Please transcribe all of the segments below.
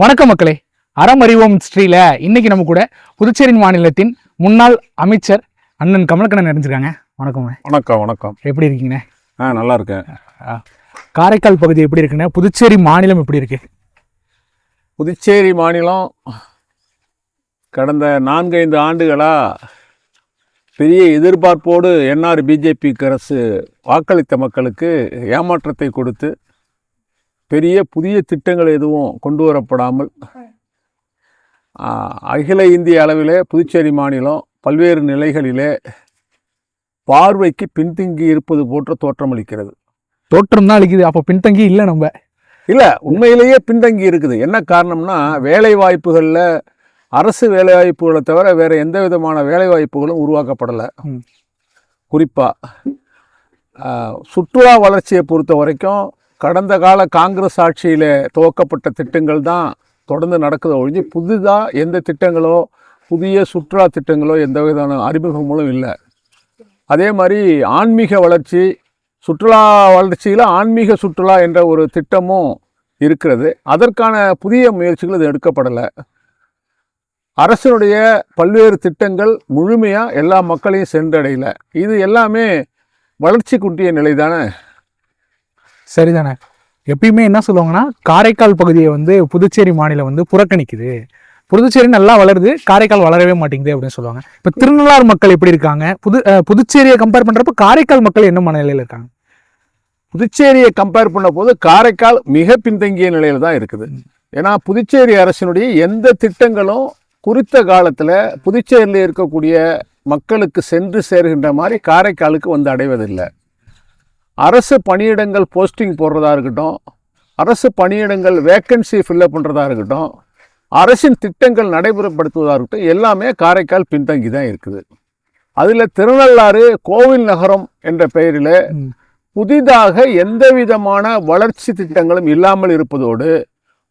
வணக்கம் மக்களே, அறமறிவோம் ஸ்ரீல இன்னைக்கு நம்ம கூட புதுச்சேரி மாநிலத்தின் முன்னாள் அமைச்சர் அண்ணன் கமலக்கண்ணன் நிறைஞ்சிருக்காங்க. வணக்கம். வணக்கம். வணக்கம். எப்படி இருக்கீங்க? நல்லா இருக்கேன். காரைக்கால் பகுதி எப்படி இருக்குண்ணே? புதுச்சேரி மாநிலம் எப்படி இருக்கு? புதுச்சேரி மாநிலம் கடந்த 4-5 ஆண்டுகளாக பெரிய எதிர்பார்ப்போடு என்ஆர் பிஜேபி அரசு வாக்களித்த மக்களுக்கு ஏமாற்றத்தை கொடுத்து பெரிய புதிய திட்டங்கள் எதுவும் கொண்டு வரப்படாமல் அகில இந்திய அளவிலே புதுச்சேரி மாநிலம் பல்வேறு நிலைகளிலே பார்வைக்கு பின்தங்கி இருப்பது போன்ற தோற்றமளிக்கிறது. தோற்றம் தான் அளிக்குது, அப்போ பின்தங்கி இல்லை. நம்ம இல்லை, உண்மையிலேயே பின்தங்கி இருக்குது. என்ன காரணம்னா, வேலை வாய்ப்புகளில் அரசு வேலை வாய்ப்புகளை தவிர வேறு எந்த விதமான வேலை வாய்ப்புகளும் உருவாக்கப்படலை. குறிப்பாக சுற்றுலா வளர்ச்சியை பொறுத்த வரைக்கும் கடந்த கால காங்கிரஸ் ஆட்சியில் துவக்கப்பட்ட திட்டங்கள் தான் தொடர்ந்து நடக்குது ஒழிஞ்சு புதிதாக எந்த திட்டங்களோ புதிய சுற்றுலா திட்டங்களோ எந்த விதமான அறிமுகங்களும் இல்லை. அதே மாதிரி ஆன்மீக வளர்ச்சி, சுற்றுலா வளர்ச்சியில் ஆன்மீக சுற்றுலா என்ற ஒரு திட்டமும் இருக்கிறது. அதற்கான புதிய முயற்சிகள் இது எடுக்கப்படலை. அரசினுடைய பல்வேறு திட்டங்கள் முழுமையாக எல்லா மக்களையும் சென்றடையலை. இது எல்லாமே வளர்ச்சி குன்றிய நிலை தானே. சரிதானே. எப்பயுமே என்ன சொல்லுவாங்கன்னா, காரைக்கால் பகுதியை புதுச்சேரி மாநிலம் புறக்கணிக்குது. புதுச்சேரி நல்லா வளருது, காரைக்கால் வளரவே மாட்டேங்குது அப்படின்னு சொல்லுவாங்க. இப்போ திருநள்ளாறு மக்கள் எப்படி இருக்காங்க? புதுச்சேரியை கம்பேர் பண்ணுறப்ப காரைக்கால் மக்கள் என்ன மனநிலையில் இருக்காங்க? புதுச்சேரியை கம்பேர் பண்ண போது காரைக்கால் மிக பின்தங்கிய நிலையில் தான் இருக்குது. ஏன்னா புதுச்சேரி அரசினுடைய எந்த திட்டங்களும் குறித்த காலத்தில் புதுச்சேரியில் இருக்கக்கூடிய மக்களுக்கு சென்று சேர்கின்ற மாதிரி காரைக்காலுக்கு வந்து அடைவதில்லை. அரசு பணியிடங்கள் போஸ்டிங் போடுறதா இருக்கட்டும், அரசு பணியிடங்கள் வேக்கன்சி ஃபில்லப் பண்ணுறதா இருக்கட்டும், அரசின் திட்டங்கள் நடைமுறைப்படுத்துவதாக இருக்கட்டும், எல்லாமே காரைக்கால் பின்தங்கி தான் இருக்குது. அதில் திருநள்ளாறு கோவில் நகரம் என்ற பெயரில் புதிதாக எந்த விதமான வளர்ச்சி திட்டங்களும் இல்லாமல் இருப்பதோடு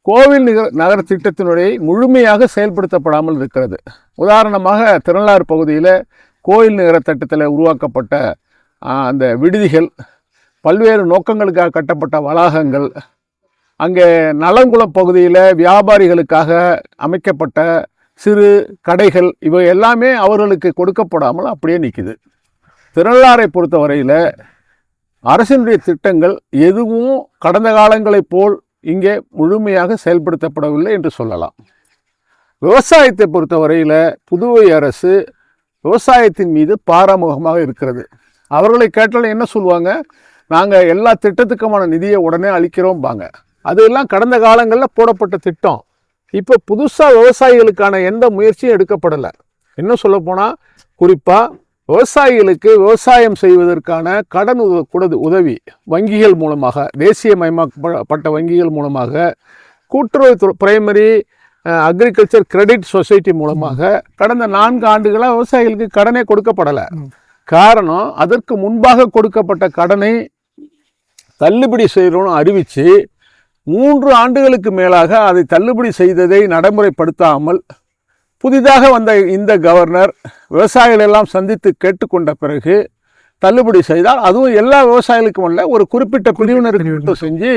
கோவில் நகர திட்டத்தினுடைய முழுமையாக செயல்படுத்தப்படாமல் இருக்கிறது. உதாரணமாக திருநள்ளாறு பகுதியில் கோவில் நகர திட்டத்தில் உருவாக்கப்பட்ட அந்த விடுதிகள், பல்வேறு நோக்கங்களுக்காக கட்டப்பட்ட வளாகங்கள், அங்கே நலங்குளம் பகுதியில் வியாபாரிகளுக்காக அமைக்கப்பட்ட சிறு கடைகள், இவை எல்லாமே அவர்களுக்கு கொடுக்கப்படாமல் அப்படியே நிற்குது. திருநள்ளாறை பொறுத்த வரையில் அரசினுடைய திட்டங்கள் எதுவும் கடந்த காலங்களைப் போல் இங்கே முழுமையாக செயல்படுத்தப்படவில்லை என்று சொல்லலாம். விவசாயத்தை பொறுத்த வரையில் புதுவை அரசு விவசாயத்தின் மீது பாராமுகமாக இருக்கிறது. அவர்களை கேட்டால் என்ன சொல்லுவாங்க? நாங்கள் எல்லா திட்டத்துக்குமான நிதியை உடனே அளிக்கிறோம்பாங்க. அதெல்லாம் கடந்த காலங்களில் போடப்பட்ட திட்டம். இப்போ புதுசாக விவசாயிகளுக்கான எந்த முயற்சியும் எடுக்கப்படலை. இன்னும் சொல்லப்போனால் குறிப்பாக விவசாயிகளுக்கு விவசாயம் செய்வதற்கான கடன் உதவி வங்கிகள் மூலமாக, தேசியமயமாக்கப்பட்ட வங்கிகள் மூலமாக, கூட்டுறவு பிரைமரி அக்ரிகல்ச்சர் கிரெடிட் சொசைட்டி மூலமாக கடந்த 4 ஆண்டுகளாக விவசாயிகளுக்கு கடனே கொடுக்கப்படலை. காரணம், அதற்கு முன்பாக கொடுக்கப்பட்ட கடனை தள்ளுபடி செய்யணும்னு அறிவித்து 3 ஆண்டுகளுக்கு மேலாக அதை தள்ளுபடி செய்ததை நடைமுறைப்படுத்தாமல் புதிதாக வந்த இந்த கவர்னர் விவசாயிகள் எல்லாம் சந்தித்து கேட்டுக்கொண்ட பிறகு தள்ளுபடி செய்தால், அதுவும் எல்லா விவசாயிகளுக்கும் அல்ல, ஒரு குறிப்பிட்ட பிரிவினருக்கு விட்டு செஞ்சு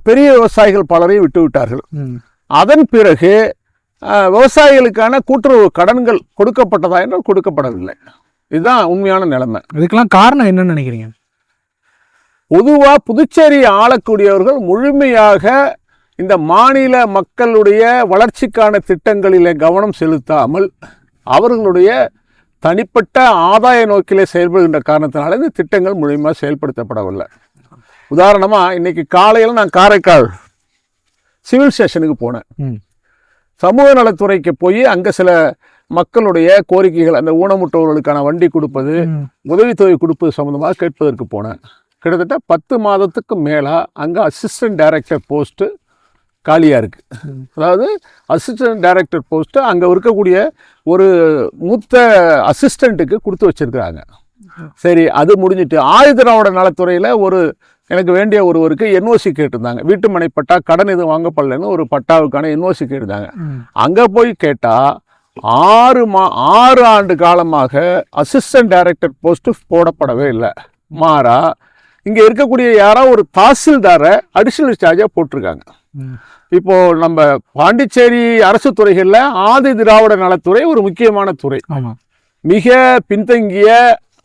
பெரிய விவசாயிகள் பலரையும் விட்டு விட்டார்கள். அதன் பிறகு விவசாயிகளுக்கான கூட்டுறவு கடன்கள் கொடுக்கப்பட்டதா என்றால் கொடுக்கப்படவில்லை. இதுதான் உண்மையான நிலைமை. இதுக்கெல்லாம் காரணம் என்னன்னு நினைக்கிறீங்க? பொதுவாக புதுச்சேரி ஆளக்கூடியவர்கள் முழுமையாக இந்த மாநில மக்களுடைய வளர்ச்சிக்கான திட்டங்களிலே கவனம் செலுத்தாமல் அவர்களுடைய தனிப்பட்ட ஆதாய நோக்கிலே செயல்படுகின்ற காரணத்தினால இந்த திட்டங்கள் முழுமையாக செயல்படுத்தப்படவில்லை. உதாரணமாக இன்னைக்கு காலையில் நான் காரைக்கால் சிவில் ஸ்டேஷனுக்கு போனேன். சமூக நலத்துறைக்கு போய் அங்கே சில மக்களுடைய கோரிக்கைகள், அந்த ஊனமுற்றவர்களுக்கான வண்டி கொடுப்பது, உதவித்தொகை கொடுப்பது சம்மந்தமாக கேட்பதற்கு போனேன். கிட்டத்தட்ட 10 மாதத்துக்கு மேலே அங்கே அசிஸ்டன்ட் டைரக்டர் போஸ்ட்டு காலியாக இருக்குது. அதாவது அசிஸ்டன்ட் டைரக்டர் போஸ்ட்டு அங்கே இருக்கக்கூடிய ஒரு மூத்த அசிஸ்டண்ட்டுக்கு கொடுத்து வச்சுருக்குறாங்க. சரி, அது முடிஞ்சிட்டு ஆயுதனோட நலத்துறையில் எனக்கு வேண்டிய ஒருவருக்கு என்ஓசி கேட்டிருந்தாங்க. வீட்டுமனை பட்டா கடன் எதுவும் வாங்கப்படலைன்னு ஒரு பட்டாவுக்கான என்ஓசி கேட்டிருந்தாங்க. அங்கே போய் கேட்டால் 6 ஆண்டு காலமாக அசிஸ்டன்ட் டைரக்டர் போஸ்ட்டு போடப்படவே இல்லை. மாறா இங்கே இருக்கக்கூடிய யாரோ ஒரு தாசில்தாரை அடிஷனல் சார்ஜாக போட்டிருக்காங்க. இப்போ நம்ம பாண்டிச்சேரி அரசு துறைகள்ல ஆதி திராவிட நலத்துறை ஒரு முக்கியமான துறை. ஆமா. மிக பின்தங்கிய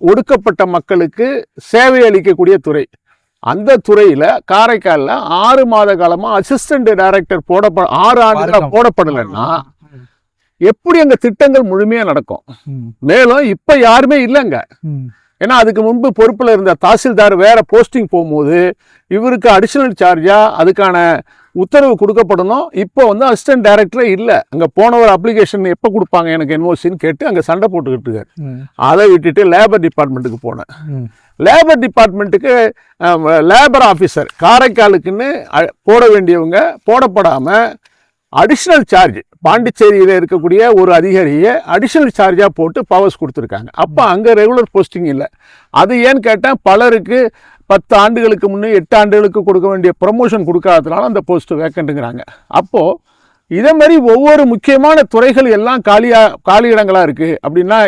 ஒடுக்கப்பட்ட மக்களுக்கு சேவை அளிக்கக்கூடிய துறை. அந்த துறையில காரைக்கால்ல 6 மாத காலமா அசிஸ்டன்ட் டைரக்டர் 6 ஆண்டுகளா போடப்படலைன்னா எப்படி அங்க திட்டங்கள் முழுமையா நடக்கும்? மேலும் இப்ப யாருமே இல்லைங்க. ஏன்னா அதுக்கு முன்பு பொறுப்புல இருந்த தாசில்தார் வேற போஸ்டிங் போகும்போது இவருக்கு அடிஷனல் சார்ஜா அதுக்கான உத்தரவு கொடுக்கப்படணும். இப்போ வந்து அசிஸ்டன்ட் டைரக்டரே இல்லை. அங்கே போனவர் அப்ளிகேஷன் எப்போ கொடுப்பாங்க எனக்கு என்ஓசின்னு கேட்டு அங்கே சண்டை போட்டுக்கிட்டு இருக்காரு. அதை விட்டுட்டு லேபர் டிபார்ட்மெண்ட்டுக்கு போனேன். லேபர் டிபார்ட்மெண்ட்டுக்கு லேபர் ஆஃபீஸர் காரைக்காலுக்குன்னு போட வேண்டியவங்க போடப்படாமல் அடிஷ்னல் சார்ஜ் பாண்டிச்சேரியில் இருக்கக்கூடிய ஒரு அதிகாரியை அடிஷ்னல் சார்ஜாக போட்டு பவர்ஸ் கொடுத்துருக்காங்க. அப்போ அங்கே ரெகுலர் போஸ்டிங் இல்லை. அது ஏன்னு கேட்டால் பலருக்கு 10 ஆண்டுகளுக்கு முன்னே 8 ஆண்டுகளுக்கு கொடுக்க வேண்டிய ப்ரமோஷன் கொடுக்காததுனால அந்த போஸ்ட் வேக்கண்ட்டுங்கிறாங்க. அப்போது இதே மாதிரி ஒவ்வொரு முக்கியமான துறைகள் எல்லாம் காலி இடங்களாக இருக்குது அப்படின்னா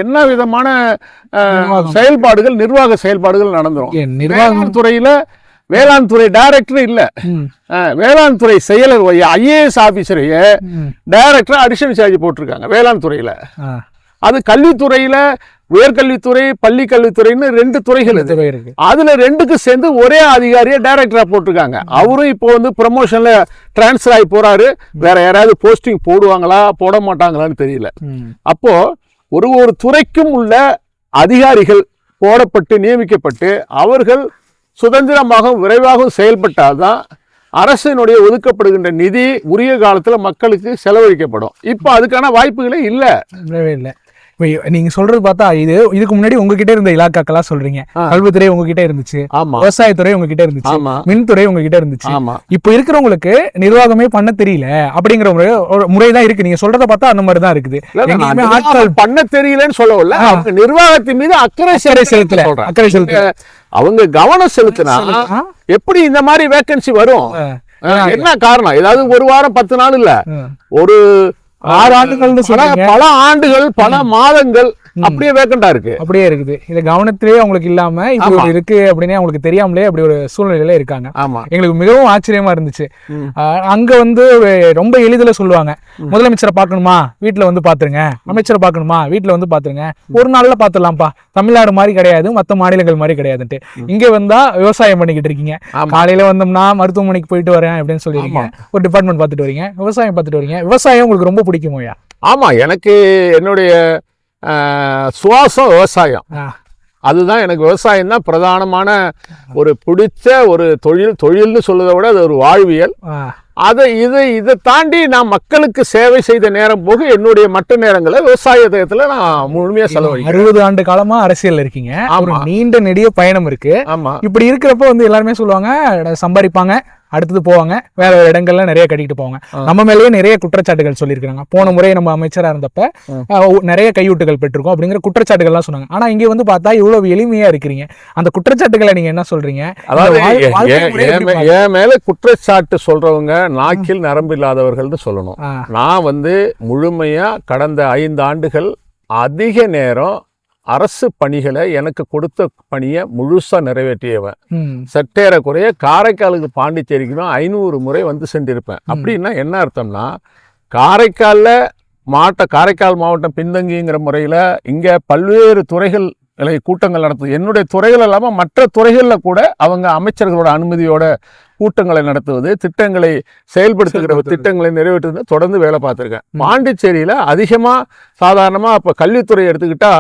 என்ன விதமான செயல்பாடுகள் நிர்வாக செயல்பாடுகள் நடந்துடும்? நிர்வாக துறையில் வேளாண் துறை டைரக்டர் இல்ல, வேளாண் துறை செயலர் IAS ஆபீசரையே டைரக்டர் அடிஷனல் சார்ஜ் போட்டிருக்காங்க வேளாண் துறையில. அது கல்வித்துறையில உயர்கல்வித்துறை பள்ளி கல்வித்துறைன்னு 2 துறைகள் இருக்கு. அதுல 2க்கு சேர்ந்து ஒரே அதிகாரியை டைரக்டரா போட்டிருக்காங்க. அவரும் இப்போ வந்து ப்ரமோஷன்ல டிரான்ஸ்ஃபர் ஆகி போறாரு. வேற யாராவது போஸ்டிங் போடுவாங்களா போட மாட்டாங்களான்னு தெரியல. அப்போ ஒரு துறைக்கும் உள்ள அதிகாரிகள் போடப்பட்டு நியமிக்கப்பட்டு அவர்கள் சுதந்திரமாக விரைவாக செயல்பட்டால்தான் அரசினுடைய ஒதுக்கப்படுகின்ற நிதி உரிய காலத்துல மக்களுக்கு செலவழிக்கப்படும். இப்போ அதுக்கான வாய்ப்புகளே இல்லை. நீங்க சொல்றது பார்த்தா இதுக்கு முன்னாடி உங்ககிட்ட இருந்த இலாக்காக்கெல்லாம் சொல்றீங்க. கல்வித்துறை உங்ககிட்ட இருந்துச்சு, விவசாயத்துறை உங்ககிட்ட இருந்துச்சு, மின்துறை உங்ககிட்ட இருந்துச்சு. இப்ப இருக்கிறவங்களுக்கு நிர்வாகமே பண்ண தெரியல அப்படிங்கிற முறைதான் இருக்கு. நீங்க சொல்றத பார்த்தா அந்த மாதிரி தான் இருக்குது. ஆட்கள் பண்ண தெரியலன்னு சொல்லல, நிர்வாகத்தின் மீது அக்கறை செலுத்தல. அவங்க கவனம் செலுத்தினா எப்படி இந்த மாதிரி வேகன்சி வரும்? என்ன காரணம்? ஏதாவது ஒரு வாரம் 10 நாள் இல்ல, ஒரு 6 ஆண்டுகள், பல ஆண்டுகள் பல மாதங்கள் அப்படியே வேக்கண்டா இருக்கு. அப்படியே இருக்குது. இத கவனத்திலேயே அவங்களுக்கு இல்லாம இப்படி ஒரு இருக்கு அப்படின்னு அவங்களுக்கு தெரியாமலே அப்படி ஒரு சூழ்நிலையில இருக்காங்க. எங்களுக்கு மிகவும் ஆச்சரியமா இருந்துச்சு. அங்க வந்து ரொம்ப எளிதில சொல்லுவாங்க, முதலமைச்சரை பார்க்கணுமா வீட்டுல வந்து பாத்துருங்க, அமைச்சரை பார்க்கணுமா வீட்டுல வந்து பாத்துருங்க, ஒரு நாள்ல பாத்துடலாம்ப்பா, தமிழ்நாடு மாதிரி கிடையாது, மத்த மாநிலங்கள் மாதிரி கிடையாதுன்ட்டு. இங்க வந்தா விவசாயம் பண்ணிக்கிட்டு இருக்கீங்க, காலையில வந்தோம்னா மருத்துவமனைக்கு போயிட்டு வரேன் அப்படின்னு சொல்லிருக்கீங்க, ஒரு டிபார்ட்மெண்ட் பாத்துட்டு வரீங்க, விவசாயம் பாத்துட்டு வரீங்க. விவசாயம் உங்களுக்கு ரொம்ப பிடிக்குமோயா? ஆமா, எனக்கு என்னுடைய சுவாசம் விவசாயம். அதுதான் எனக்கு விவசாயம் தான் பிரதானமான ஒரு பிடிச்ச ஒரு தொழில்னு சொல்றதை விட அது ஒரு வாழ்வியல். இதை தாண்டி நான் மக்களுக்கு சேவை செய்த நேரம் போக என்னுடைய மற்ற நேரங்களை விவசாயத்துல நான் முழுமையா செலவழிக்கிறேன். 60 ஆண்டு காலமா அரசியல் இருக்கீங்க, ஒரு நீண்ட நெடிய பயணம் இருக்கு. இப்படி இருக்கிறப்ப வந்து எல்லாருமே சொல்லுவாங்க சம்பாதிப்பாங்க, அடுத்தது போவாங்க, வேற இடங்கள்ல நிறைய கட்டிட்டு போவாங்க. நம்ம மேலேயே நிறைய குற்றச்சாட்டுகள் சொல்லியிருக்காங்க. போன முறை நம்ம அமைச்சரா இருந்தப்ப நிறைய கையூட்டுகள் பெற்றிருக்கோம் அப்படிங்கிற குற்றச்சாட்டுகள் எல்லாம் சொன்னாங்க. ஆனா இங்க வந்து பார்த்தா இவ்வளவு எளிமையா இருக்கிறீங்க. அந்த குற்றச்சாட்டுகளை நீங்க என்ன சொல்றீங்க? என் மேல குற்றச்சாட்டு சொல்றவங்க நாக்கில் நரம்பு இல்லாதவர்கள்னு சொல்லணும். நான் வந்து முழுமையா கடந்த 5 ஆண்டுகள் அதிக நேரம் அரசு பணிகளை எனக்கு கொடுத்த பணியை முழுசா நிறைவேற்றியவன். சற்றேறக்குறைய காரைக்காலுக்கு பாண்டிச்சேரிக்கு 500 முறை வந்து சென்றிருப்பேன். அப்படின்னா என்ன அர்த்தம்னா, காரைக்கால் மாவட்டம் பின்தங்கிங்கிற முறையில் இங்கே பல்வேறு துறைகள் கூட்டங்கள் நடத்துது. என்னுடைய துறைகள் இல்லாமல் மற்ற துறைகளில் கூட அவங்க அமைச்சர்களோட அனுமதியோட கூட்டங்களை நடத்துவது, திட்டங்களை செயல்படுத்துகிற திட்டங்களை நிறைவேற்றுவது தொடர்ந்து வேலை பார்த்துருக்கேன். பாண்டிச்சேரியில் அதிகமாக சாதாரணமாக இப்போ கல்வித்துறை எடுத்துக்கிட்டா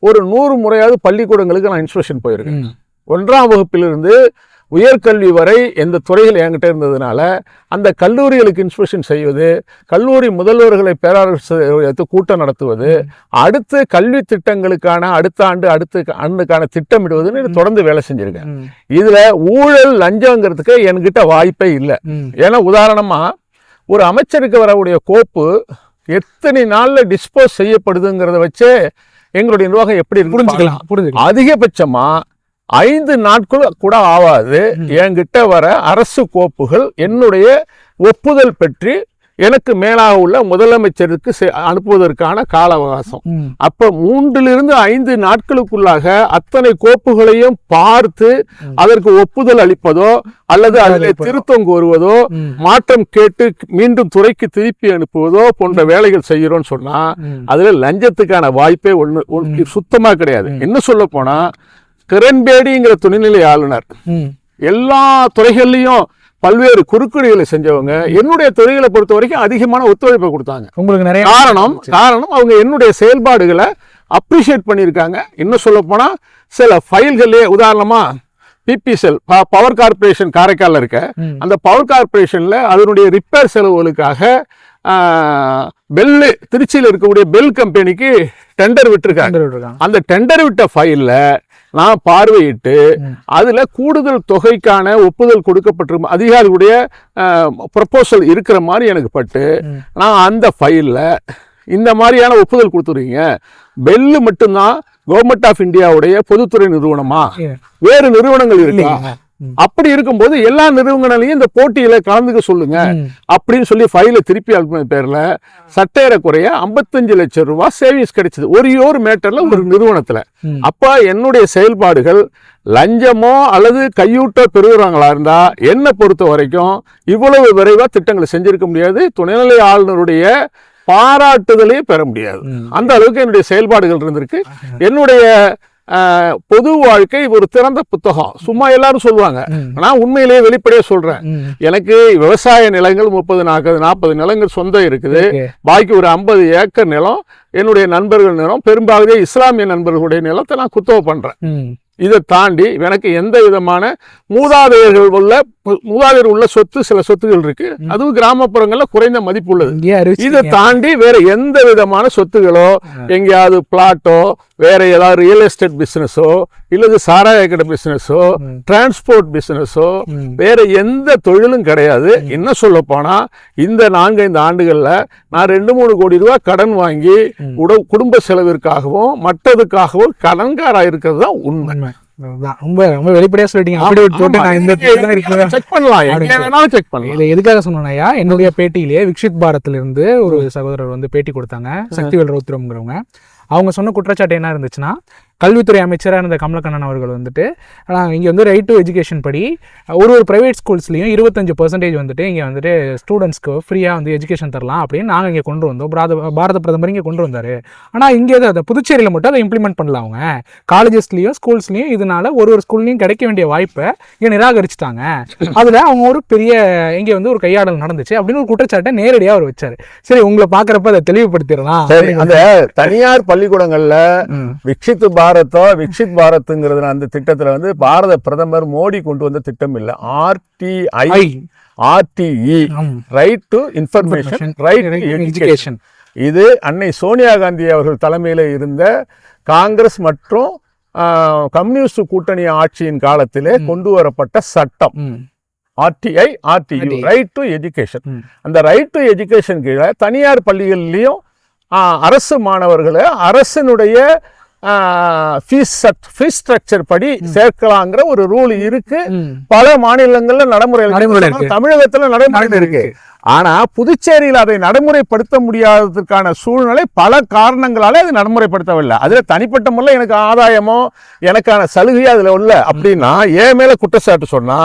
ஒரு 100 முறையாவது பள்ளிக்கூடங்களுக்கு நான் இன்ஸ்பெக்ஷன் போயிருக்கேன். 1ஆம் வகுப்பிலிருந்து உயர்கல்வி வரை எந்த துறைகள் என்கிட்ட இருந்ததுனால அந்த கல்லூரிகளுக்கு இன்ஸ்பெக்ஷன் செய்வது, கல்லூரி முதல்வர்களை பேராசிரியர் கூட்டம் நடத்துவது, அடுத்த கல்வி திட்டங்களுக்கான அடுத்த ஆண்டுக்கான திட்டமிடுவதுன்னு தொடர்ந்து வேலை செஞ்சிருக்கேன். இதுல ஊழல் லஞ்சங்கிறதுக்கு என்கிட்ட வாய்ப்பே இல்லை. ஏன்னா உதாரணமா ஒரு அமைச்சருக்கு வரக்கூடிய கோப்பு எத்தனை நாள்ல டிஸ்போஸ் செய்யப்படுதுங்கிறத வச்சு எங்களுடைய நிர்வாகம் எப்படி இருக்கு அதிகபட்சமா 5 நாட்கள் கூட ஆகாது என்கிட்ட வர அரசு கோப்புகள் என்னுடைய ஒப்புதல் பெற்று எனக்கு மேலாக உள்ள முதலமைச்சருக்கு அனுப்புவதற்கான கால அவகாசம். அப்ப 3 to 5 நாட்களுக்குள்ளாக அத்தனை கோப்புகளையும் பார்த்து அதற்கு ஒப்புதல் அளிப்பதோ அல்லது அதில் திருத்தம் கோருவதோ மாற்றம் கேட்டு மீண்டும் துறைக்கு திருப்பி அனுப்புவதோ போன்ற வேலைகள் செய்யறோம்னு சொன்னா அதுல லஞ்சத்துக்கான வாய்ப்பே ஒண்ணு சுத்தமா கிடையாது. என்ன சொல்ல போனா கிரண்பேடிங்கிற துணைநிலை ஆளுநர் எல்லா துறைகள்லயும் பல்வேறு குறுக்கீடுகளை செஞ்சவங்க என்னுடைய துறைகளை பொறுத்த வரைக்கும் அதிகமான ஒத்துழைப்பை கொடுத்தாங்க. உங்களுக்கு நிறைய காரணம் அவங்க என்னுடைய செயல்பாடுகளை அப்ரிஷியேட் பண்ணியிருக்காங்க. இன்னும் சொல்ல போனா சில ஃபைல்களே உதாரணமா பிபிசெல் பவர் கார்பரேஷன் காரைக்கால்ல இருக்க அந்த பவர் கார்பரேஷன்ல அதனுடைய ரிப்பேர் செலவுகளுக்காக பெல் திருச்சியில் இருக்கக்கூடிய பெல் கம்பெனிக்கு டெண்டர் விட்டுருக்காங்க. அந்த டெண்டர் விட்ட ஃபைல்ல நான் பார்வையிட்டு அதுல கூடுதல் தொகைக்கான ஒப்புதல் கொடுக்கப்பட்டிருக்கும் அதிகாரிகளுடைய ப்ரொபோசல் இருக்கிற மாதிரி எனக்கு பட்டு நான் அந்த ஃபைல்ல இந்த மாதிரியான ஒப்புதல் கொடுத்துருக்கீங்க. பெல்லு மட்டும்தான் கவர்மெண்ட் ஆஃப் இந்தியாவுடைய பொதுத்துறை நிறுவனமா, வேறு நிறுவனங்கள் இருக்கா? அப்படி இருக்கும்போது எல்லா நிறுவனங்களையும் இந்த போட்டியில கலந்துக்க சொல்லுங்க அப்படின்னு சொல்லி ஃபைல திருப்பி அனுப்பின பேர்ல சட்டேறக்குறைய 55 லட்சம் ரூபாய் சேவிங்ஸ் கிடைச்சது ஒரு மேட்டர்ல ஒரு நிறுவனத்துல. அப்ப என்னுடைய செயல்பாடுகள் லஞ்சமோ அல்லது கையூட்டோ பெறுகிறாங்களா இருந்தா என்ன பொறுத்த வரைக்கும் இவ்வளவு விரைவா திட்டங்களை செஞ்சிருக்க முடியாது. துணைநிலை ஆளுநருடைய பாராட்டுதலே பெற முடியாது. அந்த அளவுக்கு என்னுடைய செயல்பாடுகள் இருந்திருக்கு. என்னுடைய பொது வாழ்க்கை ஒரு திறந்த புத்தகம். சும்மா எல்லாரும் சொல்லுவாங்க, நான் உண்மையிலேயே வெளிப்படையா சொல்றேன். எனக்கு விவசாய நிலங்கள் 30-40 நிலங்கள் சொந்தம் இருக்குது. பாக்கி ஒரு 50 ஏக்கர் நிலம் என்னுடைய நண்பர்கள் நிலம், பெரும்பாலும் இஸ்லாமிய நண்பர்களுடைய நிலத்தை நான் குத்தகை பண்றேன். இதை தாண்டி எனக்கு எந்த விதமான மூதாதையர் உள்ள சொத்து சில சொத்துகள் இருக்கு. அதுவும் கிராமப்புறங்கள்ல குறைந்த மதிப்பு உள்ளது. இதை தாண்டி வேற எந்த விதமான சொத்துகளோ எங்கேயாவது பிளாட்டோ வேற ஏதாவது ரியல் எஸ்டேட் பிசினஸோ இல்லது சாராய கடை பிசினஸோ டிரான்ஸ்போர்ட் பிசினஸோ வேற எந்த தொழிலும் கிடையாது. என்ன சொல்ல போனா இந்த 4-5 ஆண்டுகள்ல நான் 2-3 கோடி ரூபாய் கடன் வாங்கி குடும்ப செலவிற்காகவும் மற்றதுக்காகவும் கடன்காரா இருக்கிறது தான் உண்மை. ரொம்ப ரொம்ப வெளிப்படையா சொல்லிட்டீங்க. எதுக்காக சொன்னா, என்னுடைய பேட்டியிலேயே விக்ஷித் பாரத்ல இருந்து ஒரு சகோதரர் வந்து பேட்டி கொடுத்தாங்க, சக்திவேல் ரௌத்ரம்ங்கிறவங்க. அவங்க சொன்ன குற்றச்சாட்டு என்ன இருந்துச்சுன்னா, கல்வித்துறை அமைச்சராக இருந்த கமலக்கண்ணன் அவர்கள் வந்துட்டு இங்கே வந்து ரைட் டு எஜுகேஷன் படி ஒரு ப்ரைவேட் ஸ்கூல்ஸ்லையும் 25% வந்துட்டு இங்கே வந்துட்டு ஸ்டூடெண்ட்ஸ்க்கு ஃப்ரீயாக வந்து எஜுகேஷன் தரலாம் அப்படின்னு நாங்கள் இங்கே கொண்டு வந்தோம். பாரத பிரதமர் இங்கே கொண்டு வந்தார். ஆனால் இங்கே அதை புதுச்சேரியில் மட்டும் அதை இம்ப்ளிமெண்ட் பண்ணல. அவங்க காலேஜஸ்லையும் ஸ்கூல்ஸ்லையும் இதனால ஒரு ஸ்கூல்லையும் கிடைக்க வேண்டிய வாய்ப்பை இங்கே நிராகரிச்சிட்டாங்க. அதில் அவங்க ஒரு பெரிய இங்கே வந்து ஒரு கையாடல் நடந்துச்சு அப்படின்னு ஒரு குற்றச்சாட்டை நேரடியாக அவர் வச்சார். சரி, உங்களை பார்க்குறப்ப அதை தெளிவுபடுத்திடலாம். அந்த தனியார் பள்ளிக்கூடங்கள்ல விக்ஷித் பாரத்ங்கிறது அந்த திட்டத்துல வந்து பாரத பிரதமர் மோடி கொண்டு வந்த திட்டம் இல்ல, RTE right to information right to education. இது அன்னை சோனியா காந்தி அவர்கள் தலைமையில இருந்த காங்கிரஸ் மற்றும் கம்யூனிஸ்ட் கூட்டணி ஆட்சியின் காலத்திலே கொண்டு வரப்பட்ட சட்டம். RTU right to education. அந்த ரைட் டு எஜுகேஷன் கீழே தனியார் பள்ளிகளிலையும் அரசு மாணவர்களை அரசனுடைய ஃபீஸ் ஸ்ட்ரக்சர் படி சேர்க்கலாங்கிற ஒரு ரூல் இருக்கு. பல மாநிலங்கள்ல நடைமுறையில், தமிழகத்துல நடைமுறையில் இருக்கு. ஆனா புதுச்சேரியில் அதை நடைமுறைப்படுத்த முடியாததற்கான சூழ்நிலை பல காரணங்களால அது நடைமுறைப்படுத்தவில்லை. அதுல தனிப்பட்ட முறையில் எனக்கு ஆதாயமோ எனக்கான சலுகையோ அதுல உள்ள அப்படின்னா ஏன் மேல குற்றச்சாட்டு சொன்னா,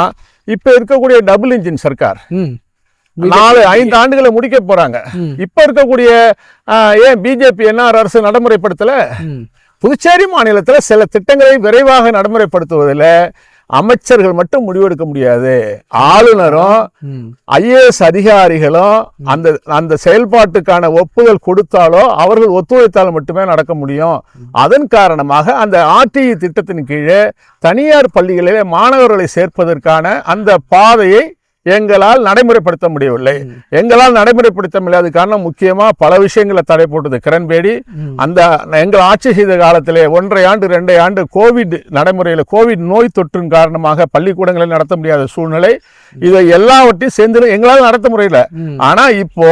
இப்ப இருக்கக்கூடிய டபுள் இன்ஜின் சர்க்கார் 4-5 ஆண்டுகளை முடிக்க போறாங்க. இப்ப இருக்கக்கூடிய ஏன் பிஜேபி என்ஆர் அரசு நடைமுறைப்படுத்தல? புதுச்சேரி மாநிலத்தில் சில திட்டங்களை விரைவாக நடைமுறைப்படுத்துவதில் அமைச்சர்கள் மட்டும் முடிவெடுக்க முடியாது. ஆளுநரும் IAS அதிகாரிகளும் அந்த செயல்பாட்டுக்கான ஒப்புதல் கொடுத்தாலோ அவர்கள் ஒத்துழைத்தால் மட்டுமே நடக்க முடியும். அதன் காரணமாக அந்த RTE திட்டத்தின் கீழே தனியார் பள்ளிகளிலே மாணவர்களை சேர்ப்பதற்கான அந்த பாதையை எங்களால் நடைமுறைப்படுத்த முடியவில்லை. எங்களால் நடைமுறைப்படுத்த முடியாத காரணம் முக்கியமா பல விஷயங்களை தடை போட்டது கிரண்பேடி. அந்த எங்கள் ஆட்சி செய்த காலத்திலே 1.5 ஆண்டு 2 ஆண்டு கோவிட் நடைமுறையில் கோவிட் நோய் தொற்றின் காரணமாக பள்ளிக்கூடங்களை நடத்த முடியாத சூழ்நிலை. இதை எல்லாவற்றையும் சேர்ந்து எங்களால் நடத்த முடியல. ஆனா இப்போ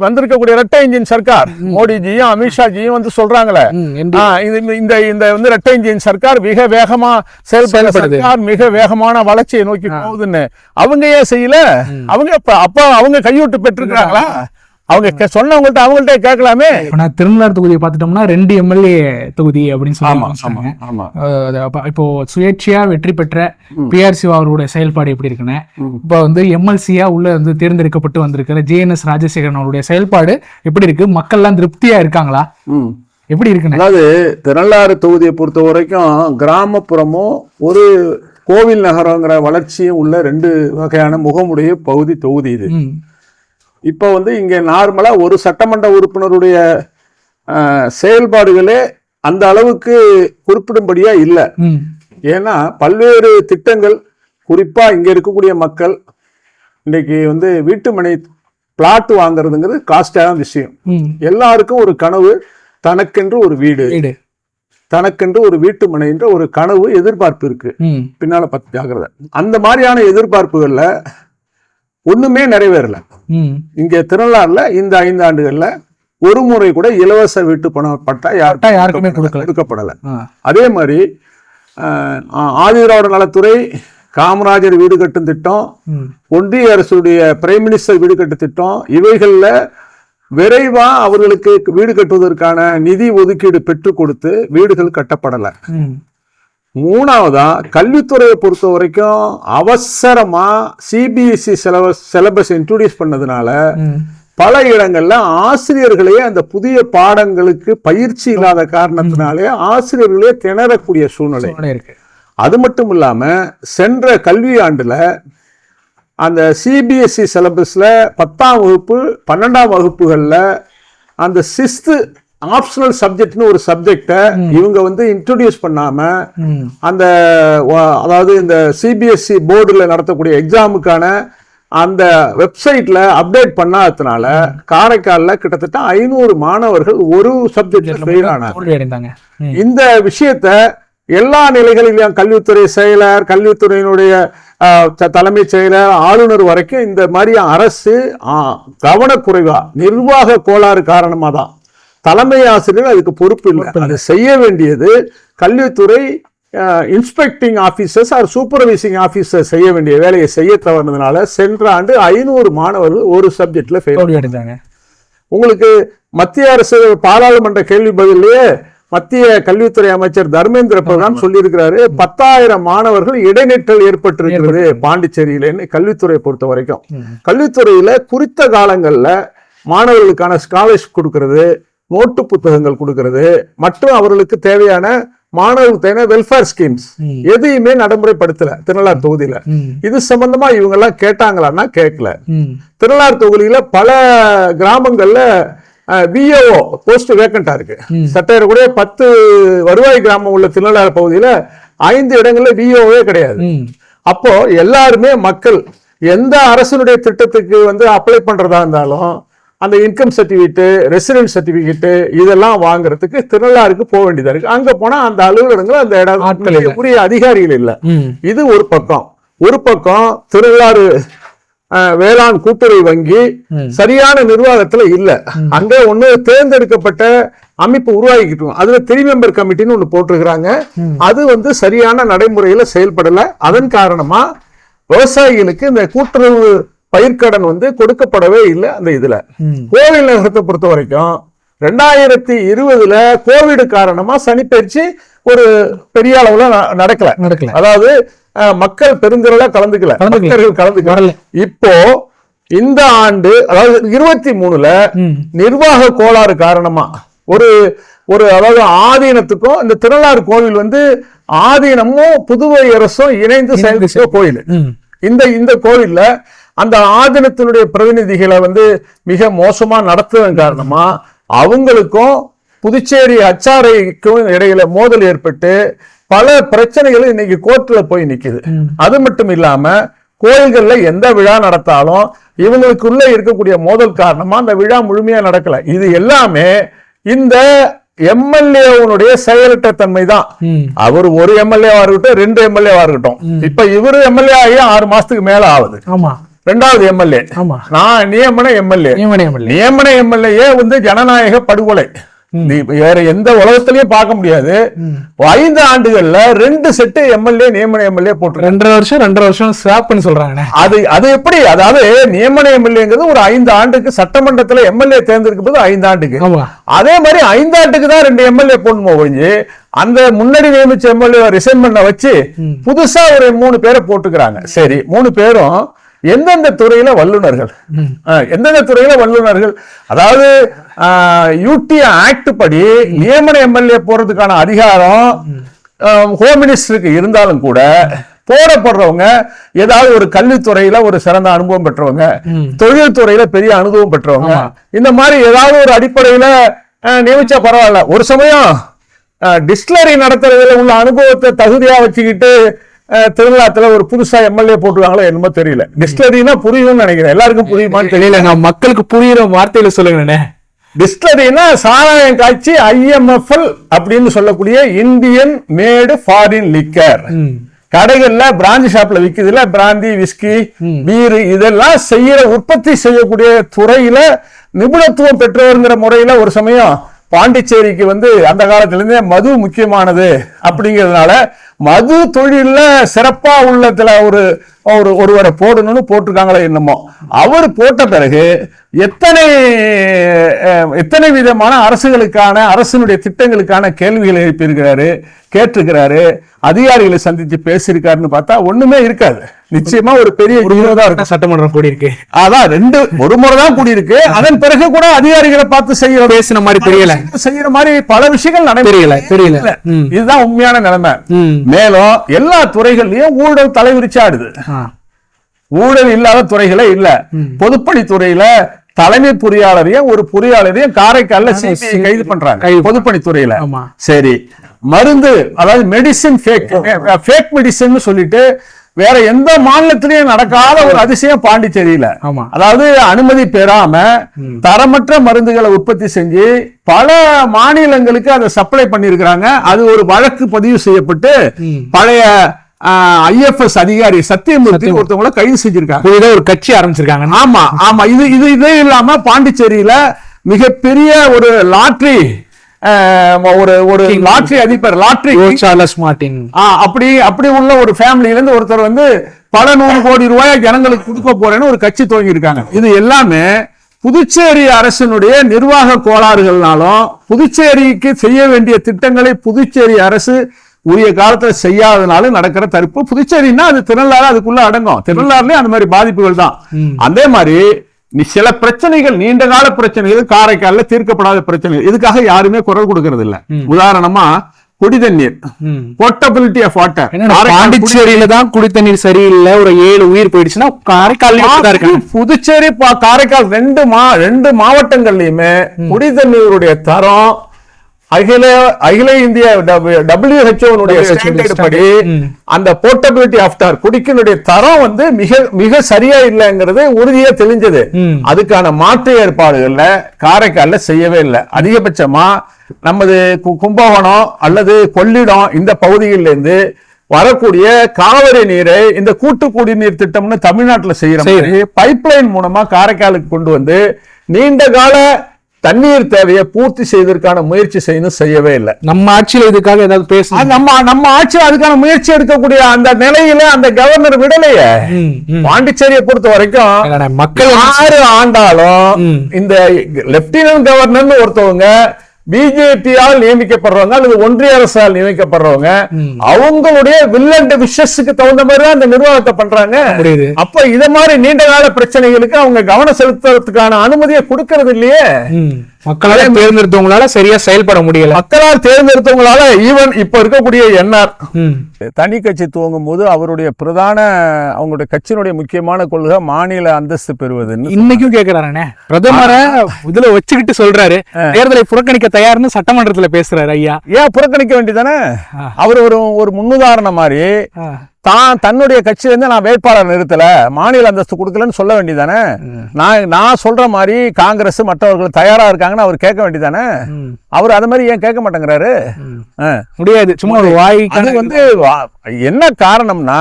வந்திருக்கக்கூடிய இரட்டை இன்ஜின் சர்க்கார் மோடிஜியும் அமித்ஷாஜியும் வந்து சொல்றாங்களே, இந்த இந்த வந்து இரட்டை இன்ஜின் சர்க்கார் மிக வேகமா செயல்படுது, மிக வேகமான வளர்ச்சியை நோக்கி போகுதுன்னு அவங்க ஏன் செய்யல? அவங்க அப்ப அவங்க கையூட்டு பெற்றிருக்கிறாங்களா? அவங்க சொன்னவங்கள்ட்ட அவங்கள்ட்ட கேட்கலாமே. திருநள்ளாறு தொகுதியை பார்த்துட்டோம்னா 2 எம்எல்ஏ தொகுதி அப்படின்னு சொல்லி இப்போ சுயேட்சையா வெற்றி பெற்ற பிஆர் சிவா அவருடைய செயல்பாடு எப்படி இருக்குன்னு, இப்போ வந்து எம்எல்சியா உள்ள வந்து தேர்ந்தெடுக்கப்பட்டு வந்திருக்கிற ஜேஎன்எஸ் ராஜசேகரன் அவருடைய செயல்பாடு எப்படி இருக்கு? மக்கள்லாம் திருப்தியா இருக்காங்களா? எப்படி இருக்குன்னு? அதாவது திருநள்ளாறு தொகுதியை பொறுத்த வரைக்கும் கிராமப்புறமும் ஒரு கோவில் நகரங்கிற வளர்ச்சியும் உள்ள 2 வகையான முகமுடைய தொகுதி இது. இப்போ வந்து இங்கே நார்மலா ஒரு சட்டமன்ற உறுப்பினருடைய செயல்பாடுகளே அந்த அளவுக்கு குறிப்பிடும்படியா இல்லை. ஏன்னா பல்வேறு திட்டங்கள், குறிப்பா இங்க இருக்கக்கூடிய மக்கள் இன்னைக்கு வந்து வீட்டுமனை பிளாட் வாங்குறதுங்கிறது காஸ்டான விஷயம். எல்லாருக்கும் ஒரு கனவு, தனக்கென்று ஒரு வீடு, தனக்கென்று ஒரு வீட்டுமனைன்ற ஒரு கனவு, எதிர்பார்ப்பு இருக்கு. பின்னால பத்து ஜாகிரதை. அந்த மாதிரியான எதிர்பார்ப்புகள்ல ஒண்ணுமே நிறைவேறல. இங்க திருநள்ளாறுல இந்த 5 ஆண்டுகள்ல ஒரு முறை கூட இலவச வீட்டு பட்டா யாருக்குமே கொடுக்கப்படல. அதே மாதிரி ஆதிதிராவிட நலத்துறை, காமராஜர் வீடு கட்டும் திட்டம், ஒன்றிய அரசுடைய பிரைம் மினிஸ்டர் வீடு கட்டும் திட்டம், இவைகள்ல விரைவா அவர்களுக்கு வீடு கட்டுவதற்கான நிதி ஒதுக்கீடு பெற்றுக் கொடுத்து வீடுகள் கட்டப்படல. மூணாவதா கல்வித்துறையை பொறுத்த வரைக்கும் அவசரமா சிபிஎஸ்இ சிலபஸ் இன்ட்ரோடியூஸ் பண்ணதுனால பல இடங்கள்ல ஆசிரியர்களே அந்த புதிய பாடங்களுக்கு பயிற்சி இல்லாத காரணத்தினாலே ஆசிரியர்களே திணறக்கூடிய சூழ்நிலை இருக்கு. அது மட்டும் இல்லாம சென்ற கல்வி ஆண்டுல அந்த சிபிஎஸ்இ சிலபஸ்ல 10ஆம் வகுப்பு 12ஆம் வகுப்புகள்ல அந்த 6th ஆப்ஷனல் சப்ஜெக்ட்னு ஒரு சப்ஜெக்டை இவங்க வந்து இன்ட்ரோடியூஸ் பண்ணாம அந்த அதாவது இந்த சிபிஎஸ்இ போர்டுல நடத்தக்கூடிய எக்ஸாமுக்கான அந்த வெப்சைட்ல அப்டேட் பண்ணாததுனால காரைக்கால்ல கிட்டத்தட்ட 500 மாணவர்கள் ஒரு சப்ஜெக்ட்ல ஃபெயில் ஆனாங்க. இந்த விஷயத்த எல்லா நிலைகளிலும் கல்வித்துறை செயலர், கல்வித்துறையினுடைய தலைமைச் செயலர், ஆளுநர் வரைக்கும் இந்த மாதிரி அரசு கவனக்குறைவா, நிர்வாக கோளாறு காரணமா தான் தலைமை ஆசிரியர் அதுக்கு பொறுப்பு இல்லை. அதை செய்ய வேண்டியது கல்வித்துறை inspecting officers or supervising officer செய்ய வேண்டிய வேலையை செய்ய தவறுனதுனால சென்ற ஆண்டு 500 மாணவர்கள் ஒரு சப்ஜெக்ட்ல ஃபெயில் அடைந்தாங்க. உங்களுக்கு மத்திய அரசு பாராளுமன்ற கேள்வி பதிலே மத்திய கல்வித்துறை அமைச்சர் தர்மேந்திர பிரதான் சொல்லியிருக்கிறாரு, 10,000 மாணவர்கள் இடைநிற்றல் ஏற்பட்டிருக்கிறது பாண்டிச்சேரியிலன்னு. கல்வித்துறையை பொறுத்த வரைக்கும் கல்வித்துறையில குறித்த காலங்கள்ல மாணவர்களுக்கான ஸ்காலர்ஷிப் கொடுக்கறது, நோட்டு புத்தகங்கள் கொடுக்கறது மற்றும் அவர்களுக்கு தேவையான மாணவர்களுக்கு தேவையான வெல்ஃபேர் ஸ்கீம்ஸ் எதையுமே நடைமுறைப்படுத்தல திருநள்ளாறு தொகுதியில. இது சம்பந்தமா இவங்க எல்லாம் கேட்டாங்களான்னா கேட்கல. திருநள்ளாறு தொகுதியில பல கிராமங்கள்ல விஓ போஸ்ட் வேக்கண்டா இருக்கு. சட்டையரக்கூடிய 10 வருவாய் கிராமம் உள்ள திருநள்ளாறு பகுதியில 5 இடங்கள்ல விஓவே கிடையாது. அப்போ எல்லாருமே மக்கள் எந்த அரசனுடைய திட்டத்துக்கு வந்து அப்ளை பண்றதா இருந்தாலும் அந்த இன்கம் சர்டிபிகேட், ரெசிடென்ட் சர்டிபிகேட் இதெல்லாம் வாங்குறதுக்கு திருநள்ளாறுக்கு போக வேண்டியதா இருக்கு. அங்க போனா அந்த அலுவலகங்கள் அந்த இடம் உரிய அதிகாரிகள் இல்ல. இது ஒரு பக்கம். ஒரு பக்கம் திருநள்ளாறு வேளாண் கூட்டுறவு வங்கி சரியான நிர்வாகத்துல இல்ல. அங்க ஒண்ணு தேர்ந்தெடுக்கப்பட்ட அமைப்பு உருவாக்கிட்டு அதுல 3 மெம்பர் கமிட்டின்னு ஒண்ணு போட்டிருக்கிறாங்க. அது வந்து சரியான நடைமுறையில செயல்படல. அதன் காரணமா விவசாயிகளுக்கு இந்த கூட்டுறவு பயிர்க்கடன் வந்து கொடுக்கப்படவே இல்லை. அந்த இதுல கோவில் நகரத்தை பொறுத்த வரைக்கும் 2020 கோவிட் காரணமா சனிப்பயிற்சி ஒரு பெரிய அளவுல நடக்கல. அதாவது மக்கள் பெருந்திரளா கலந்துக்கல. இப்போ இந்த ஆண்டு அதாவது 23ல நிர்வாக கோளாறு காரணமா ஒரு அதாவது ஆதீனத்துக்கும் இந்த திருநள்ளாறு கோவில் வந்து ஆதீனமும் புதுவை அரசும் இணைந்து செயல்பட்ட கோயில். இந்த கோவில்ல அந்த ஆதீனத்தினுடைய பிரதிநிதிகளை வந்து மிக மோசமா நடத்துவதன் காரணமா அவங்களுக்கும் புதுச்சேரி HRIக்கும் இடையில மோதல் ஏற்பட்டு பல பிரச்சனைகள் இன்னைக்கு கோர்ட்ல போய் நிக்குது. அது மட்டும் இல்லாம கோயில்கள்ல எந்த விழா நடத்தாலும் இவங்களுக்குள்ள இருக்கக்கூடிய மோதல் காரணமா அந்த விழா முழுமையா நடக்கல. இது எல்லாமே இந்த எம்எல்ஏனுடைய செயலற்ற தன்மை தான். அவர் ஒரு எம்எல்ஏவா இருக்கட்டும், 2 எம்எல்ஏவா இருக்கட்டும். இப்ப இவரு எம்எல்ஏ ஆகி 6 மாசத்துக்கு மேல ஆகுது. ரெண்டாவது எம்எல்ஏ. ஆமா. நான் நியமன எம்எல்ஏ. நியமன எம்எல்ஏ வந்து ஜனநாயக படுகொலை. நீ வேற எந்த உலகத்திலயும் பார்க்க முடியாது. 5 ஆண்டுகள்ல 2 செட்டு எம்எல்ஏ நியமன எம்எல்ஏ போட்டு 2.5 வருஷம் ஸ்வாப்னு சொல்றாங்க. அது எப்படி? அதாவது நியமன எம்எல்ஏங்கிறது ஒரு 5 ஆண்டுக்கு, சட்டமன்றத்துல எம்எல்ஏ தேர்ந்தெடுக்கும் போது 5 ஆண்டுக்கு. அதே மாதிரி 5 ஆண்டுக்கு தான் 2 எம்எல்ஏ போடணும் ஒழிஞ்சு அந்த முன்னாடி நியமிச்ச எம்எல்ஏ ரிசைன் பண்ண வச்சு புதுசா ஒரு 3 பேரை போட்டுக்கிறாங்க. சரி, 3 பேரும் எந்தெந்த துறையில வல்லுநர்கள், எந்தெந்த துறையில வல்லுநர்கள்? அதாவது யூடி ஆக்ட் படி நியமன எம்எல்ஏ போறதுக்கான அதிகாரம் ஹோம் மினிஸ்டருக்கு இருந்தாலும் கூட போடப்படுறவங்க ஏதாவது ஒரு கல்வித்துறையில ஒரு சிறந்த அனுபவம் பெற்றவங்க, தொழில் துறையில பெரிய அனுபவம் பெற்றவங்க, இந்த மாதிரி ஏதாவது ஒரு அடிப்படையில நியமிச்சா பரவாயில்ல. ஒரு சமயம் டிஸ்டிலரி நடத்துறதுல உள்ள அனுபவத்தை தகுதியா வச்சுக்கிட்டு திருவிழாத்துல ஒரு புதுசா எம்எல்ஏ போட்டுருவாங்களோ என்னமோ தெரியல. டிஸ்டிலரினா புரியும்னு நினைக்கிறேன். எல்லாருக்கும் புரியுமான்னு தெரியல. நான் மக்களுக்கு புரியுற வார்த்தையில சொல்லுங்க. டிஸ்டிலரினா சாராயம் காய்ச்சி IMFL அப்படின்னு சொல்லக்கூடிய இந்தியன் மேடு ஃபாரின் லிக்கர். கடைகள்ல பிராந்தி ஷாப்ல விக்குதுல பிராந்தி, விஸ்கி, பீரு இதெல்லாம் செய்யற உற்பத்தி செய்யக்கூடிய துறையில நிபுணத்துவம் பெற்றவர்ங்கிற முறையில ஒரு சமயம் பாண்டிச்சேரிக்கு வந்து அந்த காலத்துல இருந்தே மது முக்கியமானது அப்படிங்கிறதுனால மது தொழில சிறப்பா உள்ளதுல ஒருவரை போடணும்னு போட்டிருக்காங்களே என்னமோ. அவர் போட்ட பிறகு எத்தனை விதமான அரசினுடைய திட்டங்களுக்கான கேள்விகளை எழுப்பியிருக்கிறாரு, கேட்டிருக்கிறாரு, அதிகாரிகளை சந்திச்சு பேசியிருக்காருன்னு பார்த்தா ஒண்ணுமே இருக்காது. நிச்சயமா ஒரு பெரிய தான் இருக்கும். சட்டமன்றம் கூடியிருக்கு. அதான் ஒரு முறை தான் கூடியிருக்கு. அதன் பிறகு கூட அதிகாரிகளை பார்த்து பேசின மாதிரி தெரியல, செய்யற மாதிரி பல விஷயங்கள் தெரியல. இதுதான் உண்மையான நிலைமை. மேலும் எல்லா துறைகள்லயும் ஊழல் தலைவிரிச்சாடுது. ஊழல் இல்லாத துறைகளே இல்ல. பொதுப்பணித்துறையில தலைமை பொறியாளரையும் ஒரு பொறியாளரையும் காரைக்கால்ல சிபிஐ கைது பண்றாங்க பொதுப்பணித்துறையில. சரி, மருந்து அதாவது மெடிசின் ஃபேக் மெடிசின் சொல்லிட்டு வேற எந்த மாநிலத்திலயும் நடக்காத ஒரு அதிசயம் பாண்டிச்சேரியில. அதாவது அனுமதி பெறாம தரமற்ற மருந்துகளை உற்பத்தி செஞ்சு பல மாநிலங்களுக்கு அதை சப்ளை பண்ணிருக்கிறாங்க. அது ஒரு வழக்கு பதிவு செய்யப்பட்டு பழைய IFS அதிகாரி சத்தியமூர்த்தி ஒருத்தவங்கள கைது செஞ்சிருக்காங்க. ஒரு கட்சி ஆரம்பிச்சிருக்காங்க. ஆமா ஆமா. இதே இல்லாம பாண்டிச்சேரியில மிகப்பெரிய ஒரு லாட்டரி ஒரு லாட்டரி அதிபர், லாட்டரி சார்லஸ் மார்டின் அப்படி உள்ள ஒரு ஃபேமிலியில இருந்து ஒருத்தர் வந்து பல 100 கோடி ரூபாய் ஜனங்களுக்கு கொடுக்க போறேன்னு ஒரு கட்சி துவங்கி இருக்காங்க. இது எல்லாமே புதுச்சேரி அரசினுடைய நிர்வாக கோளாறுகள்னாலும் புதுச்சேரிக்கு செய்ய வேண்டிய திட்டங்களை புதுச்சேரி அரசு உரிய காலத்துல செய்யாதனால நடக்கிற தடுப்பு. புதுச்சேரின்னா அது திருநள்ளாறு அதுக்குள்ள அடங்கும். திருநள்ளாறுலயும் அந்த மாதிரி பாதிப்புகள் தான். அதே மாதிரி சில பிரச்சனைகள், நீண்ட கால பிரச்சனைகள் காரைக்கால்ல தீர்க்கப்படாத பிரச்சனைகள், இதுக்காக யாருமே குரல் கொடுக்கறது இல்ல. உதாரணமா குடிதண்ணீர், போர்ட்டபிலிட்டி ஆஃப் வாட்டர். பாண்டிச்சேரியில தான் குடித்தண்ணீர் சரியில்லை, ஒரு 7 உயிர் போயிடுச்சுன்னா காரைக்கால் புதுச்சேரி காரைக்கால் 2 மாவட்டங்கள்லயுமே குடிதண்ணீருடைய தரம் அகில இந்திய WHO படி அந்த போர்ட்டபிலிட்டி ஆஃப்டர் குடிக்கினுடைய தரம் வந்து மிக சரியா இல்லைங்கிறது உறுதியா தெளிஞ்சது. அதுக்கான மாற்று ஏற்பாடுகள்ல காரைக்கால்ல செய்யவே இல்லை. அதிகபட்சமா நமது கும்பகோணம் அல்லது கொள்ளிடம் இந்த பகுதிகளில இருந்து வரக்கூடிய காவிரி நீரை இந்த கூட்டு குடிநீர் திட்டம்னு தமிழ்நாட்டில் செய்யற மாதிரி பைப்லைன் மூலமா காரைக்காலுக்கு கொண்டு வந்து நீண்ட கால தண்ணீர் தேவையை பூர்த்தி செய்வதற்கான முயற்சி செய்யவே இல்லை. நம்ம ஆட்சியில் இதுக்காக ஏதாவது பேச நம்ம ஆட்சியில் அதுக்கான முயற்சி எடுக்கக்கூடிய அந்த நிலையில அந்த கவர்னர் விடலையே. பாண்டிச்சேரியை பொறுத்த வரைக்கும் மக்கள் 6 ஆண்டாலும் இந்த லெப்டினன்ட் கவர்னர் ஒருத்தவங்க பிஜேபியால் நியமிக்கப்படுறவங்க அல்லது ஒன்றிய அரசால் நியமிக்கப்படுறவங்க அவங்களுடைய வில் அண்ட் விஷஸ்க்கு தகுந்த மாதிரி அந்த நிர்வாகத்தை பண்றாங்க. அப்ப இத மாதிரி நீண்ட கால பிரச்சனைகளுக்கு அவங்க கவனம் செலுத்துறதுக்கான அனுமதியை கொடுக்கறது இல்லையே. மக்களால் தேர்ந்தெடுத்தவங்களால சரியா செயல்பட முடியல. மக்களால் தேர்ந்தெடுத்தவங்களால ஈவன் இப்ப இருக்கக்கூடிய என்ஆர் தனி கட்சி துவங்கும் போது அவருடைய பிரதான அவங்களுடைய கட்சியினுடைய முக்கியமான கொள்கை மாநில அந்தஸ்து பெறுவது. இன்னைக்கும் கேக்குறாருண்ணே, பிரதமரை இதுல வச்சுக்கிட்டு சொல்றாரு தேர்தலை புறக்கணிக்க தயார்னு சட்டமன்றத்துல பேசுறாரு. ஐயா ஏன் புறக்கணிக்க வேண்டியதானே? அவர் ஒரு முன்னுதாரணம் மாதிரி தன்னுடைய கட்சியில இருந்து நான் வேட்பாளர் நிறுத்தல, மாநில அந்தஸ்து கொடுக்கலன்னு சொல்ல வேண்டியதானே? நான் சொல்ற மாதிரி காங்கிரஸ் மற்றவர்கள் தயாரா இருக்காங்கன்னு அவர் கேட்க வேண்டியதானே? அவர் அது மாதிரி ஏன் கேட்க மாட்டேங்கிறாரு? முடியாது. சும்மா ஒரு வாய். அது வந்து என்ன காரணம்னா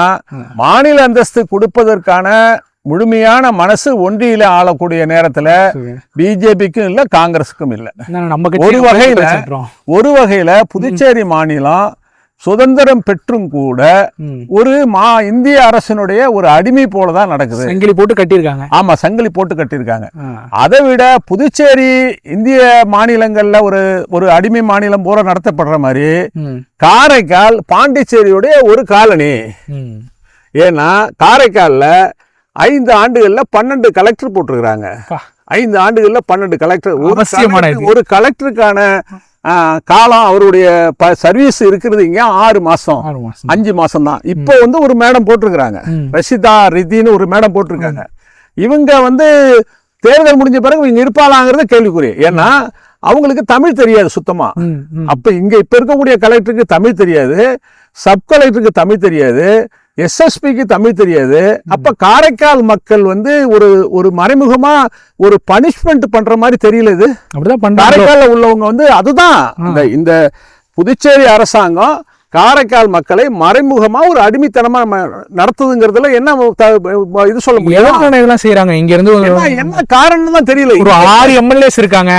மாநில அந்தஸ்து கொடுப்பதற்கான முழுமையான மனசு ஒன்றியில ஆளக்கூடிய நேரத்துல பிஜேபிக்கும் இல்ல காங்கிரஸுக்கும் இல்ல. நம்ம ஒரு வகையில புதுச்சேரி மாநிலம் சுதந்திரம் பெற்றும் கூட ஒரு இந்திய அரசினுடைய ஒரு அடிமை போலதான் நடக்குது. சங்கிலி போட்டு கட்டியிருக்காங்க. ஆமா, சங்கிலி போட்டு கட்டியிருக்காங்க. அதை விட புதுச்சேரி இந்திய மாநிலங்கள்ல ஒரு அடிமை மாநிலம் போல நடத்தப்படுற மாதிரி காரைக்கால் பாண்டிச்சேரியுடைய ஒரு காலனி. ஏன்னா காரைக்கால்ல 5 ஆண்டுகள்ல 12 கலெக்டர் போட்டிருக்கிறாங்க. 5 ஆண்டுகள்ல 12 கலெக்டர். ஒரு கலெக்டருக்கான காலம் அவருடைய சர்வீஸ் இருக்கிறது இங்க 6 மாசம் 5 மாசம் தான். இப்போ ஒரு மேடம் போட்டிருக்கிறாங்க, ரஷிதா ரித்தின்னு ஒரு மேடம் போட்டிருக்காங்க. இவங்க தேர்தல் முடிஞ்ச பிறகு இங்க இருப்பாளாங்கிறத கேள்விக்குரிய. ஏன்னா அவங்களுக்கு தமிழ் தெரியாது சுத்தமா. அப்ப இப்ப இருக்கக்கூடிய கலெக்டருக்கு தமிழ் தெரியாது, சப் கலெக்டருக்கு தமிழ் தெரியாது, எஸ்எஸ்பிக்கு தமிழ் தெரியாது. அப்ப காரைக்கால் மக்கள் ஒரு மறைமுகமா ஒரு பனிஷ்மெண்ட் பண்ற மாதிரி தெரியல. இது அப்படிதான் காரைக்கால்ல உள்ளவங்க அதுதான் இந்த புதுச்சேரி அரசாங்கம் காரைக்கால் மக்களை மறைமுகமா ஒரு அடிமைத்தனமா நடத்துதுங்கிறதுல என்ன இது சொல்ல முடியும்? இதெல்லாம் செய்யறாங்க. இங்க இருந்து என்ன காரணம் தான் தெரியல. ஒரு 6 எம்எல்ஏஸ் இருக்காங்க,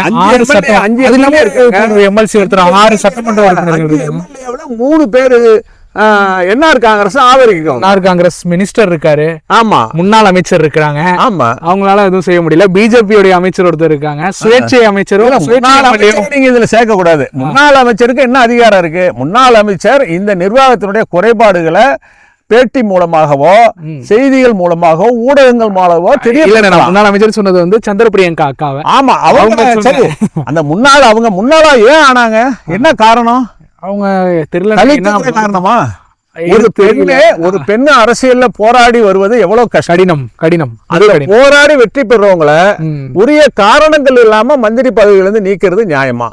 5 எம்எல்சி ஒருத்தர், 6 சட்டமன்ற உறுப்பினர்கள், 3 பேரு NR Congress NR Congress minister இருக்காரு. ஆமா, முன்னாள் அமைச்சர் இருக்காங்க. ஆமா, அவங்களால எதுவும் செய்ய முடியல. பிஜேபியோட அமைச்சர் ஒருத்தர் இருக்காங்க, சுயேட்சை அமைச்சரும். நீங்க இதுல சேர்க்க கூடாது. முன்னாள் அமைச்சருக்கு என்ன அதிகாரம் இருக்கு? முன்னாள் அமைச்சர் இந்த நிர்வாகத்தினுடைய குறைபாடுகளை பேட்டி மூலமாகவோ செய்திகள் மூலமாகவோ ஊடகங்கள் மூலமாகவோ தெரியல. முன்னாள் அமைச்சர் சொன்னது சந்திர பிரியங்கா அக்காவை. ஆமா, அவங்க சரி, அந்த முன்னாளா ஏன் ஆனாங்க? என்ன காரணம்? அவங்க தெரியல காரணமா? ஒரு பெண்ணு அரசியல்ல போராடி வருவது எவ்வளவு கடினம். போராடி வெற்றி பெறவங்கள உரிய காரணங்கள் இல்லாம மந்திரி பதவியில இருந்து நீக்கிறது நியாயமா?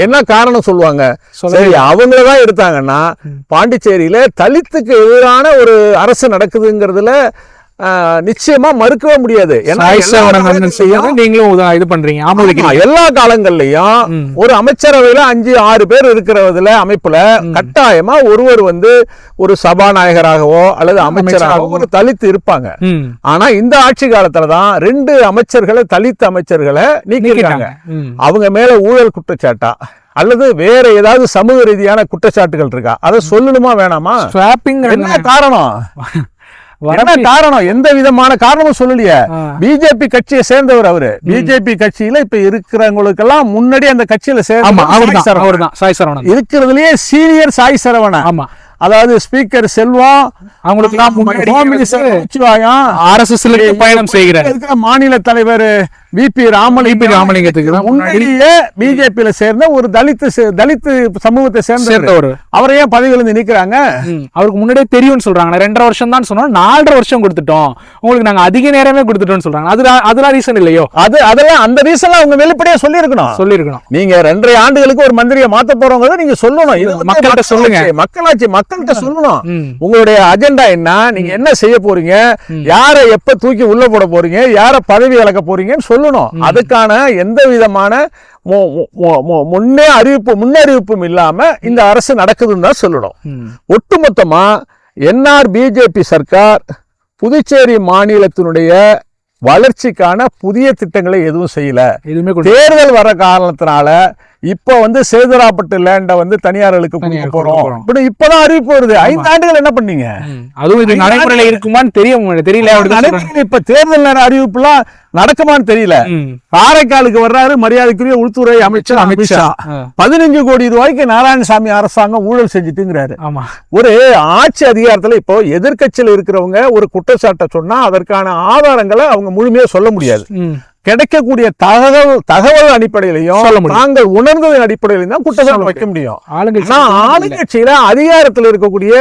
என்ன காரணம் சொல்லுவாங்க? சரி, அவங்களதான் எடுத்தாங்கன்னா பாண்டிச்சேரியில தலித்துக்கு எதிரான ஒரு அரசு நடக்குதுங்கிறதுல நிச்சயமா மறுக்கவே முடியாது. நீங்களும் இது பண்றீங்க. எல்லா காலங்கள்லயும் ஒரு அமைச்சரவையில 5-6 பேர் இருக்கிறதுல அமைப்புல கட்டாயமா ஒருவர் ஒரு சபாநாயகராகவோ அல்லது அமைச்சராகவோ ஒரு தலித்து இருப்பாங்க. ஆனா இந்த ஆட்சி காலத்துலதான் 2 அமைச்சர்களை தலித்து அமைச்சர்களை நீக்கிட்டாங்க. அவங்க மேல ஊழல் குற்றச்சாட்டா அல்லது வேற ஏதாவது சமூக ரீதியான குற்றச்சாட்டுகள் இருக்கா? அதை சொல்லணுமா வேணாமா? என்ன காரணம்? என்ன காரணம்? எந்த விதமான காரணமும் சொல்லலையே. பிஜேபி கட்சியை சேர்ந்தவர் அவரு. பிஜேபி கட்சியில இப்ப இருக்கிறவங்களுக்கு எல்லாம் முன்னாடி அந்த கட்சியில சேர்ந்த இருக்கிறதுலயே சீனியர் சாய் சரவணன். அதாவது ஸ்பீக்கர் செல்வம், அவங்களுக்கு பயணம் செய்கிறார். மாநில தலைவர் விபி ராமலிங்கத்துக்கு முன்னாடியே பிஜேபியில சேர்ந்த ஒரு தலித்து சமூகத்தை சேர்ந்தவர். அவரை ஏன் பதவியிலிருந்து நீக்கிறாங்க? அவருக்கு முன்னாடியே தெரியும்னு சொல்றாங்க. 2.5 வருஷம் தான் சொன்னோம், 4.5 வருஷம் கொடுத்துட்டோம், உங்களுக்கு நாங்க அதிக நேரமே கொடுத்துட்டோம்னு சொல்றாங்க. அதெல்லாம் ரீசன் இல்லையோ? அதெல்லாம் அந்த ரீசன் அவங்க வெளிப்படையா சொல்லிருக்கணும். நீங்க 2.5 ஆண்டுகளுக்கு ஒரு மந்திரியை மாத்த போறவங்க நீங்க சொல்லணும். மக்கள்கிட்ட சொல்லுங்க. மக்கள்கிட்ட சொல்லணும் உங்களுடைய அஜெண்டா என்ன, நீங்க என்ன செய்ய போறீங்க, யாரை எப்ப தூக்கி உள்ள போட போறீங்க, யார பதவி இழக்க போறீங்கன்னு சொல்லணும். அதுக்கான எந்த விதமான முன்னறிவிப்பும் இல்லாம இந்த அரசு நடக்குதுன்னு தான் சொல்லணும். ஒட்டுமொத்தமா என்ஆர் பிஜேபி சர்க்கார் புதுச்சேரி மாநிலத்தினுடைய வளர்ச்சிக்கான புதிய திட்டங்களை எதுவும் செய்யல. தேர்தல் வர காரணத்தினால இப்ப சேதுராப்பட்டு லேண்ட தனியார்களுக்கு கொடுக்க போறோம். இப்பதான் அறிவிப்பு வருது. 5 ஆண்டுகள் என்ன பண்ணீங்க? அதுவும் இது நடைமுறையில இருக்குமான்னு தெரியல. இப்ப தேர்தல் நேர அறிவிப்பு எல்லாம் நடக்குமான்னு தெரியல. காரைக்காலுக்கு வர்றாரு மரியாதைக்குரிய உள்துறை அமைச்சர் அமித்ஷா. 15 கோடி ரூபாய்க்கு நாராயணசாமி அரசாங்கம் ஊழல் செஞ்சுட்டுங்கிறாரு. ஒரு ஆட்சி அதிகாரத்துல இப்போ எதிர்கட்சியில் இருக்கிறவங்க ஒரு குற்றச்சாட்டை சொன்னா அதற்கான ஆதாரங்களை அவங்க முழுமையா சொல்ல முடியாது. கிடைக்கக்கூடிய தகவல் அடிப்படையிலையும் நாங்கள் உணர்ந்ததன் அடிப்படையிலும் தான் குற்றச்சாட்டு வைக்க முடியும். ஆளுங்கட்சியில அதிகாரத்தில் இருக்கக்கூடிய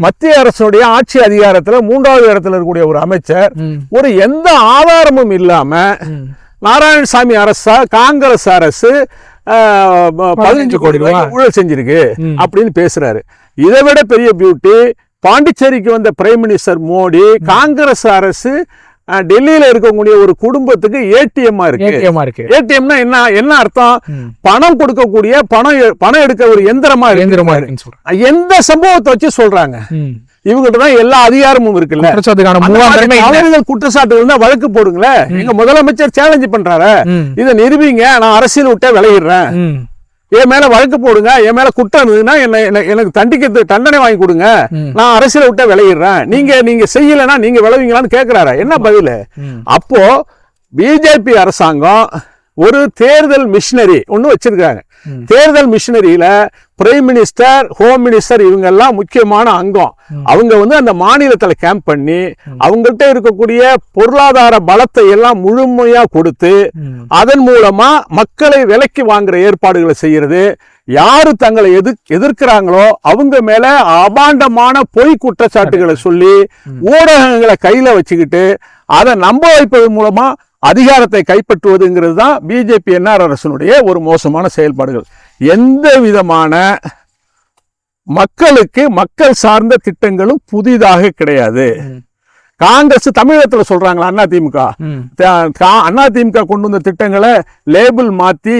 மத்திய அரசுடைய ஆட்சி அதிகாரத்துல 3வது இடத்துல இருக்கக்கூடிய ஒரு அமைச்சர் ஒரு எந்த ஆதாரமும் இல்லாம நாராயணசாமி அரசா காங்கிரஸ் அரசு 15 கோடி ரூபாய் ஊழல் செஞ்சிருக்கு அப்படின்னு பேசுறாரு. இதை விட பெரிய பியூட்டி, பாண்டிச்சேரிக்கு வந்த பிரைம் மினிஸ்டர் மோடி காங்கிரஸ் அரசு டெல்லியில இருக்கக்கூடிய ஒரு குடும்பத்துக்கு ஏடிஎம்மா இருக்கு. ஏடிஎம்னா என்ன அர்த்தம்? பணம் கொடுக்கக்கூடிய பணம் எடுக்க ஒரு எந்திரமா இருக்கு. எந்த சம்பவத்தை வச்சு சொல்றாங்க? இவங்ககிட்ட தான் எல்லா அதிகாரமும் இருக்குல்ல. குற்றச்சாட்டுக்கான அந்த மூவாந்தரமே மாதிரி இல்ல. தவறுகள் குற்றச்சாட்டு இருந்தா வழக்கு போடுங்களேன். எங்க முதலமைச்சர் சேலஞ்ச் பண்றாரு, ம். இதை நிரூபிங்க, நான் அரசியல் விட்டே விலகிடுறேன், ம். என் மேல வழக்கு போடுங்க, என் மேல குற்றம் இருந்ததுன்னா எனக்கு தண்டனை வாங்கி கொடுங்க, ம். நான் அரசியலை விட்டே விலகிடுறேன், நீங்க செய்யலைன்னா நீங்க விளைவீங்களான்னு கேட்கிறாரு. என்ன பதில்? ம். அப்போ பிஜேபி அரசாங்கம் ஒரு தேர்தல் மிஷினரி ஒண்ணு வச்சிருக்காங்க. ம். தேர்தல் மிஷினரியில பிரைம் மினிஸ்டர், ஹோம் மினிஸ்டர் இவங்க எல்லாம் முக்கியமான அங்கம். அவங்க வந்து அந்த மாநிலத்துல கேம்ப் பண்ணி அவங்கள்ட்ட இருக்கக்கூடிய பொருளாதார பலத்தை எல்லாம் முழுமையா கொடுத்து ம். அதன் மூலமா மக்களை விலைக்கு வாங்குற ஏற்பாடுகளை செய்யறது. யாரு தங்களை எதிர்க்கிறாங்களோ அவங்க மேல அபாண்டமான பொய் குற்றச்சாட்டுகளை சொல்லி ஊடகங்களை கையில வச்சுக்கிட்டு அதை நம்ப வைப்பது மூலமா அதிகாரத்தை கைப்பற்றுவதுங்கிறது தான் பிஜேபி என்ஆர் அரசனுடைய ஒரு மோசமான செயல்பாடுகள். எந்த விதமான மக்கள் சார்ந்த திட்டங்களும் புதிதாக கிடையாது. காங்கிரஸ் தமிழகத்துல சொல்றாங்களா, அதிமுக ம். அதிமுக கொண்டு வந்த திட்டங்களை லேபிள் மாத்தி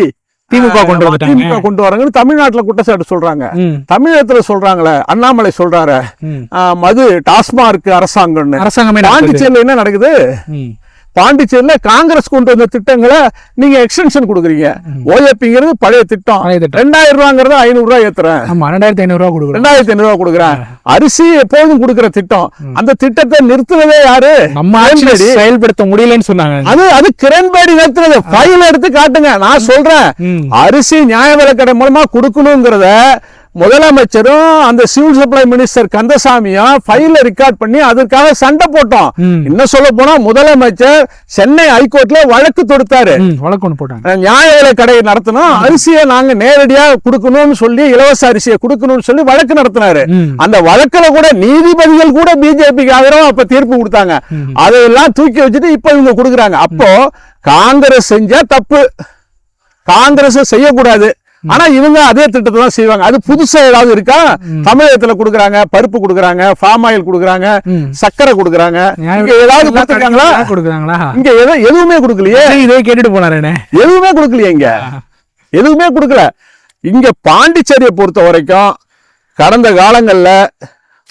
திமுக கொண்டு வந்துட்டாங்க. திமுக கொண்டு வராங்கன்னு தமிழ்நாட்டுல குற்றச்சாட்டு சொல்றாங்க. ம். தமிழகத்துல சொல்றாங்களே, அண்ணாமலை சொல்றாரு ம். மது டாஸ்மார்க் அரசாங்கம்னு. அரசாங்கமே நடக்குது. பாண்டிச்சேரியில என்ன நடக்குது? ம். பாண்டிச்சேரியில காங்கிரஸ் கொண்டு வந்த திட்டங்களை நீங்க எக்ஸ்டென்ஷன் கொடுக்குறீங்க. ஓஏபிங்கிறது பழைய திட்டம். பழைய திட்டம். 2000 ரூபாங்கிறத 500 ரூபாய் ஏத்துறேன், ஆமா 2500 ரூபா கொடுக்குறோம். 2500 ரூபாய் கொடுக்குறேன். அரிசி எப்போதும் கொடுக்குற திட்டம், அந்த திட்டத்தை நிறுத்துனதே யாரு? நம்ம ஆட்சியில கிரண்பேடி. செயல்படுத்த முடியலன்னு சொன்னாங்க. அது கிரண்பேடி நிறுத்துனது. ஃபைல் எடுத்து காட்டுங்க, நான் சொல்றேன். ம். அரிசி நியாய விலைக்கடை மூலமா கொடுக்கணுங்கிறத முதலமைச்சரும் அந்த சிவில் சப்ளை மினிஸ்டர் கந்தசாமியும் ஃபைல ரெக்கார்ட் பண்ணி அதற்காக சண்டை போட்டோம். ம். இன்னும் சொல்ல போனா முதலமைச்சர் சென்னை ஹைகோர்ட்ல வழக்கு தொடுத்தாரு. ம். வழக்கு ஒண்ணு போட்டாங்க. நியாய விலை கடை நடத்தணும், அரிசியை நாங்க நேரடியா கொடுக்கணும்னு சொல்லி, இலவச அரிசியை கொடுக்கணும்னு சொல்லி வழக்கு நடத்தினாரு. ம். அந்த வழக்குல கூட நீதிபதிகள் கூட பிஜேபிக்கு ஆதரவா அப்ப தீர்ப்பு கொடுத்தாங்க. ம். அதையெல்லாம் தூக்கி வச்சுட்டு இப்ப இவங்க கொடுக்குறாங்க. அப்போ காங்கிரஸ் செஞ்சா தப்பு, காங்கிரஸ் செய்யக்கூடாது. ஆனா இவங்க அதே திட்டத்தை தான் செய்வாங்க. அது புதுசா ஏதாவது இருக்கா? தமிழகத்துல கொடுக்குறாங்க, பருப்பு கொடுக்குறாங்க, ஃபார்ம் ஆயில் கொடுக்குறாங்க, ம். சர்க்கரை கொடுக்குறாங்க. இங்க ஏதாவது கொடுத்துருக்காங்களா? கொடுக்குறாங்களா? இங்க எதுவுமே கொடுக்கலையே. இதே கேட்டுட்டு போனாரே. எதுவுமே கொடுக்கலையே. இங்க எதுவுமே கொடுக்கல. இங்க பாண்டிச்சேரியை பொறுத்த வரைக்கும் கடந்த காலங்கள்ல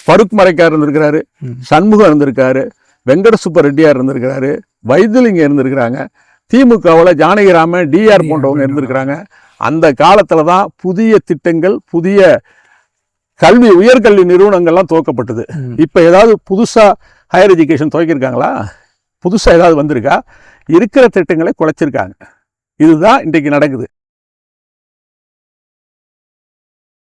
ஃபருக் மரைக்கார் இருந்திருக்கிறாரு, சண்முகம் இருந்திருக்காரு, வெங்கட சுப்ப ரெட்டியார் இருந்திருக்கிறாரு, வைத்திலிங்க இருந்திருக்கிறாங்க, திமுகவுல ஜானகிராமன், டிஆர் போன்றவங்க இருந்திருக்கிறாங்க. அந்த காலத்துல தான் புதிய திட்டங்கள், புதிய உயர்கல்வி நிறுவனங்கள்லாம் துவக்கப்பட்டது. இப்ப ஏதாவது புதுசா ஹையர் எஜுகேஷன் துவக்கியிருக்காங்களா? புதுசா ஏதாவது வந்திருக்கா? இருக்கிற திட்டங்களை குலைச்சிருக்காங்க. இதுதான் இன்றைக்கு நடக்குது.